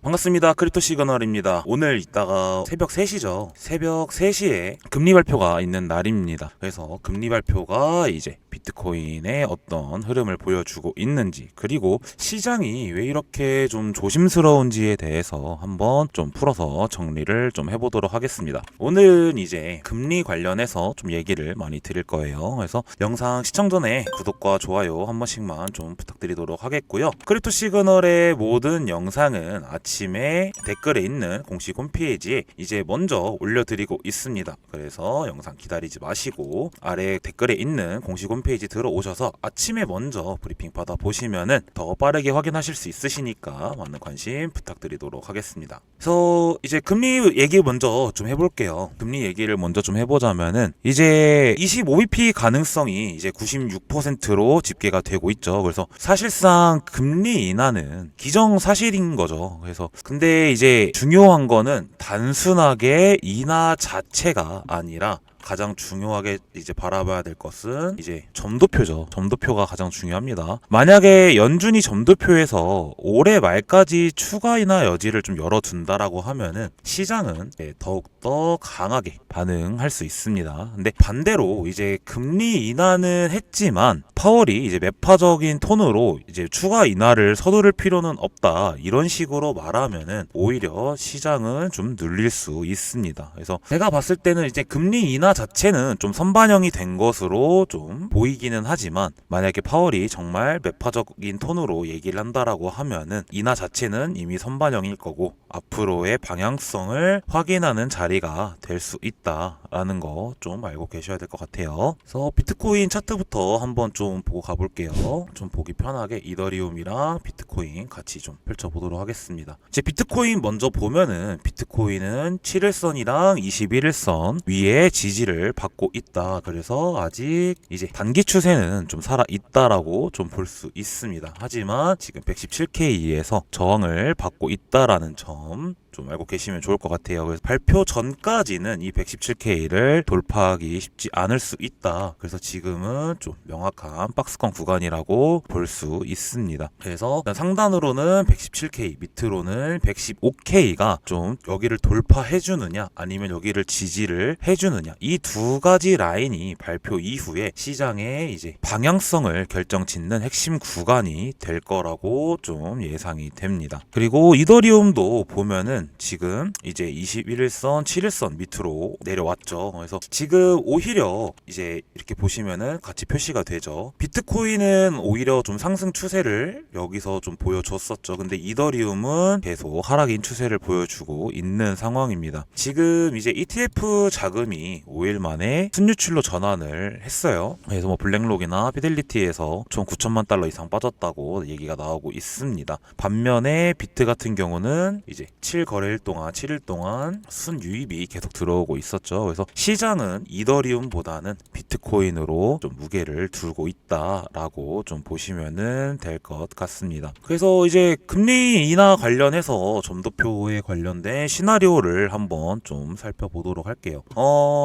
반갑습니다. 크립토 시그널입니다. 오늘 이따가 새벽 3시죠. 새벽 3시에 금리 발표가 있는 날입니다. 그래서 금리 발표가 이제 비트코인의 어떤 흐름을 보여주고 있는지, 그리고 시장이 왜 이렇게 좀 조심스러운지에 대해서 한번 좀 풀어서 정리를 좀 해보도록 하겠습니다. 오늘은 이제 금리 관련해서 좀 얘기를 많이 드릴 거예요. 그래서 영상 시청 전에 구독과 좋아요 한 번씩만 좀 부탁드리도록 하겠고요. 크립토 시그널의 모든 영상은 아침에 댓글에 있는 공식 홈페이지에 이제 먼저 올려드리고 있습니다. 그래서 영상 기다리지 마시고 아래 댓글에 있는 공식 홈페이지 들어오셔서 아침에 먼저 브리핑 받아 보시면은 더 빠르게 확인하실 수 있으시니까 많은 관심 부탁드리도록 하겠습니다. 그래서 이제 금리 얘기 먼저 좀 해볼게요. 금리 얘기를 먼저 좀 해보자면은 이제 25bp 가능성이 이제 96%로 집계가 되고 있죠. 그래서 사실상 금리 인하는 기정사실인 거죠. 그래서 근데 이제 중요한 거는 단순하게 인하 자체가 아니라 가장 중요하게 이제 바라봐야 될 것은 이제 점도표죠. 점도표가 가장 중요합니다. 만약에 연준이 점도표에서 올해 말까지 추가 인하 여지를 좀 열어둔다라고 하면은 시장은 더욱더 강하게 반응할 수 있습니다. 근데 반대로 이제 금리 인하는 했지만 파월이 이제 매파적인 톤으로 이제 추가 인하를 서두를 필요는 없다, 이런 식으로 말하면은 오히려 시장은 좀 눌릴 수 있습니다. 그래서 제가 봤을 때는 이제 금리 인하 자체는 좀 선반영이 된 것으로 좀 보이기는 하지만, 만약에 파월이 정말 매파적인 톤으로 얘기를 한다라고 하면은 인하 자체는 이미 선반영일 거고 앞으로의 방향성을 확인하는 자리가 될 수 있다라는 거 좀 알고 계셔야 될 것 같아요. 그래서 비트코인 차트부터 한번 좀 보고 가볼게요. 좀 보기 편하게 이더리움이랑 비트코인 같이 좀 펼쳐보도록 하겠습니다. 이제 비트코인 먼저 보면은 비트코인은 7일선이랑 21일선 위에 지지를 받고 있다. 그래서 아직 이제 단기 추세는 좀 살아 있다라고 좀 볼 수 있습니다. 하지만 지금 117K에서 저항을 받고 있다라는 점 좀 알고 계시면 좋을 것 같아요. 그래서 발표 전까지는 이 117K를 돌파하기 쉽지 않을 수 있다. 그래서 지금은 좀 명확한 박스권 구간이라고 볼 수 있습니다. 그래서 상단으로는 117K, 밑으로는 115K가 좀 여기를 돌파해 주느냐 아니면 여기를 지지를 해 주느냐, 이 두 가지 라인이 발표 이후에 시장의 이제 방향성을 결정짓는 핵심 구간이 될 거라고 좀 예상이 됩니다. 그리고 이더리움도 보면은 지금 이제 21일선, 7일선 밑으로 내려왔죠. 그래서 지금 오히려 이제 이렇게 보시면은 같이 표시가 되죠. 비트코인은 오히려 좀 상승 추세를 여기서 좀 보여줬었죠. 근데 이더리움은 계속 하락인 추세를 보여주고 있는 상황입니다. 지금 이제 ETF 자금이 5일 만에 순유출로 전환을 했어요. 그래서 뭐 블랙록이나 피델리티에서 총 9천만 달러 이상 빠졌다고 얘기가 나오고 있습니다. 반면에 비트 같은 경우는 이제 7일 동안 순유입이 계속 들어오고 있었죠. 그래서 시장은 이더리움보다는 비트코인으로 좀 무게를 두고 있다라고 좀 보시면은 될 것 같습니다. 그래서 이제 금리 인하 관련해서 점도표에 관련된 시나리오를 한번 좀 살펴보도록 할게요.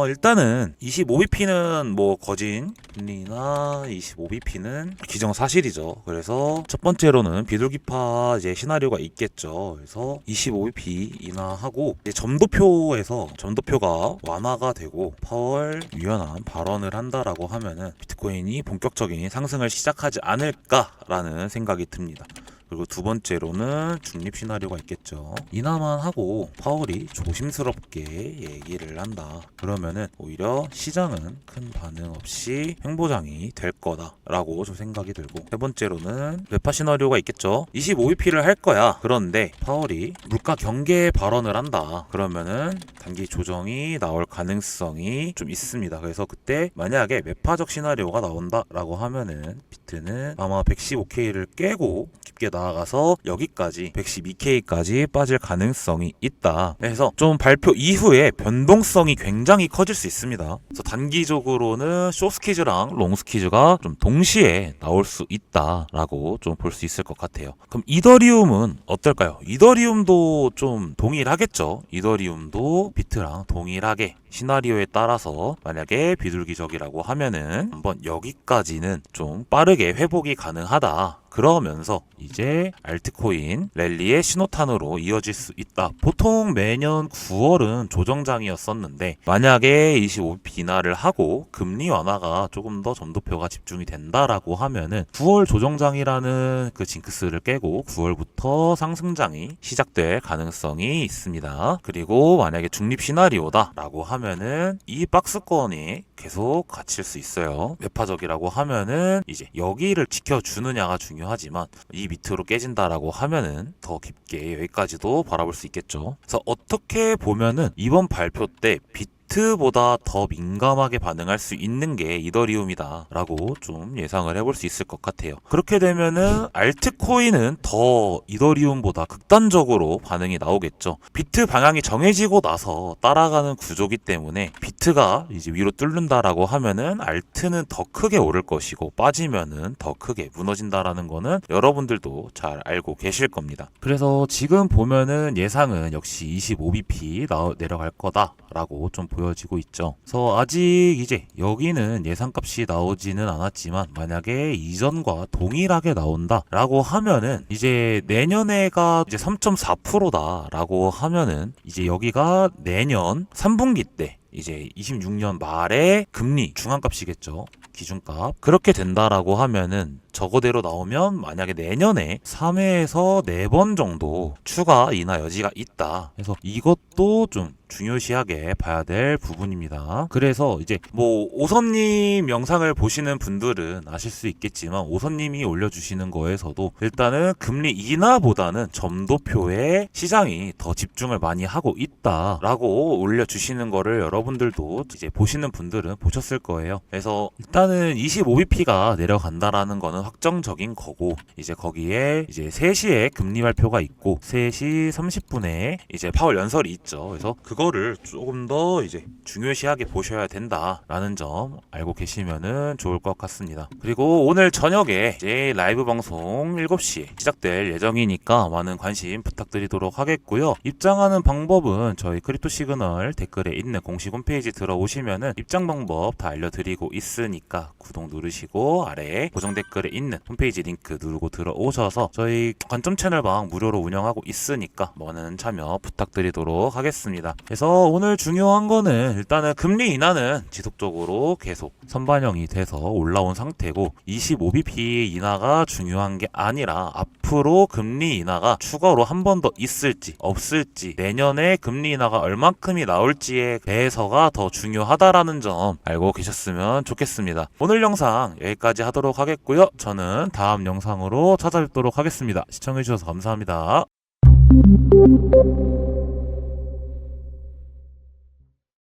일단은 25bp는 뭐 거진 금리 인하 25bp는 기정사실이죠. 그래서 첫 번째로는 비둘기파 이제 시나리오가 있겠죠. 그래서 25bp 인하하고 이제 점도표가 완화가 되고 파월 유연한 발언을 한다라고 하면은 비트코인이 본격적인 상승을 시작하지 않을까라는 생각이 듭니다. 그리고 두 번째로는 중립 시나리오가 있겠죠. 인하만 하고 파월이 조심스럽게 얘기를 한다. 그러면은 오히려 시장은 큰 반응 없이 횡보장이 될 거다라고 좀 생각이 들고, 세 번째로는 매파 시나리오가 있겠죠. 25bp를 할 거야. 그런데 파월이 물가 경계 발언을 한다. 그러면은 단기 조정이 나올 가능성이 좀 있습니다. 그래서 그때 만약에 매파적 시나리오가 나온다라고 하면은 비트는 아마 115K를 깨고 깊게 나아가서 여기까지 112K까지 빠질 가능성이 있다. 그래서 좀 발표 이후에 변동성이 굉장히 커질 수 있습니다. 그래서 단기적으로는 숏스퀴즈랑 롱스퀴즈가 좀 동시에 나올 수 있다라고 좀 볼 수 있을 것 같아요. 그럼 이더리움은 어떨까요? 이더리움도 좀 동일하겠죠. 이더리움도 비트랑 동일하게 시나리오에 따라서 만약에 비둘기적이라고 하면은 한번 여기까지는 좀 빠르게 회복이 가능하다. 그러면서 이제 알트코인 랠리의 신호탄으로 이어질 수 있다. 보통 매년 9월은 조정장이었었는데 만약에 25bp 인하를 하고 금리 완화가 조금 더 점도표가 집중이 된다라고 하면은 9월 조정장이라는 그 징크스를 깨고 9월부터 상승장이 시작될 가능성이 있습니다. 그리고 만약에 중립 시나리오다 라고 하면은 이 박스권이 계속 갇힐 수 있어요. 매파적이라고 하면은 이제 여기를 지켜주느냐가 중요하지만 이 밑으로 깨진다라고 하면은 더 깊게 여기까지도 바라볼 수 있겠죠. 그래서 어떻게 보면은 이번 발표 때 비트보다 더 민감하게 반응할 수 있는 게 이더리움이다 라고 좀 예상을 해볼 수 있을 것 같아요. 그렇게 되면은 알트코인은 더 이더리움보다 극단적으로 반응이 나오겠죠. 비트 방향이 정해지고 나서 따라가는 구조기 때문에 비트가 이제 위로 뚫는다라고 하면은 알트는 더 크게 오를 것이고 빠지면은 더 크게 무너진다라는 거는 여러분들도 잘 알고 계실 겁니다. 그래서 지금 보면은 예상은 역시 25bp 내려갈 거다라고 좀 보여지고 있죠. 그래서 아직 이제 여기는 예상값이 나오지는 않았지만 만약에 이전과 동일하게 나온다라고 하면은 이제 내년에가 이제 3.4%다라고 하면은 이제 여기가 내년 3분기 때 이제 26년 말에 금리 중앙값이겠죠. 기준값. 그렇게 된다라고 하면은 저거대로 나오면 만약에 내년에 3회에서 4번 정도 추가 인하 여지가 있다. 그래서 이것도 좀 중요시하게 봐야 될 부분입니다. 그래서 이제 뭐 오선님 영상을 보시는 분들은 아실 수 있겠지만 오선님이 올려주시는 거에서도 일단은 금리 인하보다는 점도표에 시장이 더 집중을 많이 하고 있다라고 올려주시는 거를 여러분들도 이제 보시는 분들은 보셨을 거예요. 그래서 일단은 25bp가 내려간다라는 거는 확정적인 거고 이제 거기에 이제 3시에 금리 발표가 있고 3시 30분에 이제 파월 연설이 있죠. 그래서 그거를 조금 더 이제 중요시하게 보셔야 된다라는 점 알고 계시면은 좋을 것 같습니다. 그리고 오늘 저녁에 이제 라이브 방송 7시에 시작될 예정이니까 많은 관심 부탁드리도록 하겠고요. 입장하는 방법은 저희 크립토 시그널 댓글에 있는 공식 홈페이지 들어오시면은 입장 방법 다 알려드리고 있으니까 구독 누르시고 아래에 고정 댓글에 있는 홈페이지 링크 누르고 들어오셔서 저희 관점 채널방 무료로 운영하고 있으니까 많은 참여 부탁드리도록 하겠습니다. 그래서 오늘 중요한 거는 일단은 금리 인하는 지속적으로 계속 선반영이 돼서 올라온 상태고 25bp 인하가 중요한 게 아니라 앞으로 금리 인하가 추가로 한 번 더 있을지 없을지 내년에 금리 인하가 얼만큼이 나올지에 대해서가 더 중요하다라는 점 알고 계셨으면 좋겠습니다. 오늘 영상 여기까지 하도록 하겠고요. 저는 다음 영상으로 찾아뵙도록 하겠습니다. 시청해주셔서 감사합니다.